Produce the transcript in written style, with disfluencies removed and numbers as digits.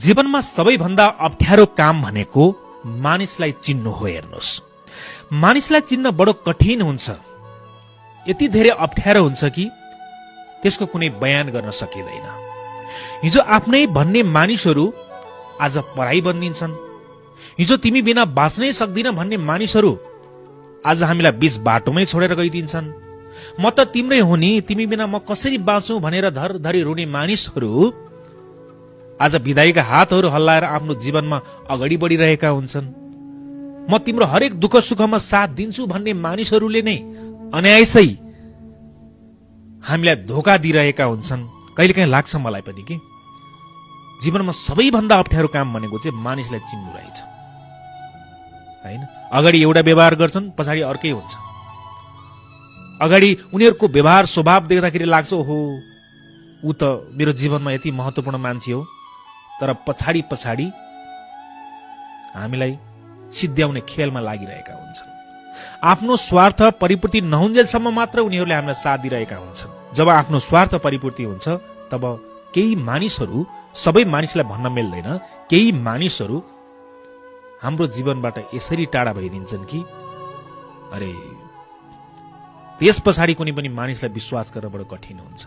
जीवनमा सबैभन्दा अप्ठ्यारो काम भनेको मानिसलाई चिन्नु हो। हेर्नुहोस्, मानिसलाई चिन्न बडो कठिन हुन्छ, यति धेरै अप्ठ्यारो हुन्छ कि त्यसको कुनै बयान गर्न सकिँदैन। हिजो आफ्नै भन्ने मानिसहरू आज पराई बनिन्छन्। हिजो तिमी बिना बाँच्नै सक्दिन भन्ने मानिसहरू आज हामीलाई बीच बाटोमै छोडेर गइदिन्छन्। म त तिम्रै हो नि, तिमी बिना म कसरी बाँचु भनेर धरधरी रुने मानिसहरू आज विदाईका हातहरू हल्लाएर आफ्नो जीवनमा अगाडि बढिरहेका हुन्छन्। म तिम्रो हरेक दुःख सुखमा साथ दिन्छु भन्ने मानिसहरूले नै अनायासै हामीलाई धोका दिइरहेका हुन्छन्। कहिलेकाहीँ लाग्छ मलाई पनि कि जीवनमा सबैभन्दा अप्ठ्यारो काम भनेको चाहिँ मानिसलाई चिन्नु रहेछ, हैन? अगाडि एउटा व्यवहार गर्छन्, पछाडि अर्कै हुन्छ। अगाडि उनीहरूको व्यवहार स्वभाव देख्दाखेरि लाग्छ ओहो ऊ त मेरो जीवनमा यति महत्त्वपूर्ण मान्छे हो, तर पछाडि पछाडि हामीलाई सिद्ध्याउने खेलमा लागिरहेका हुन्छन्। आफ्नो स्वार्थ परिपूर्ति नहुन्जेलसम्म मात्र उनीहरूले हामीलाई साथ दिइरहेका हुन्छन्। जब आफ्नो स्वार्थ परिपूर्ति हुन्छ तब केही मानिसहरू, सबै मानिसलाई भन्न मिल्दैन, केही मानिसहरू हाम्रो जीवनबाट यसरी टाढा भइदिन्छन् कि अरे त्यस पछाडि कुनै पनि मानिसलाई विश्वास गर्न बडो कठिन हुन्छ।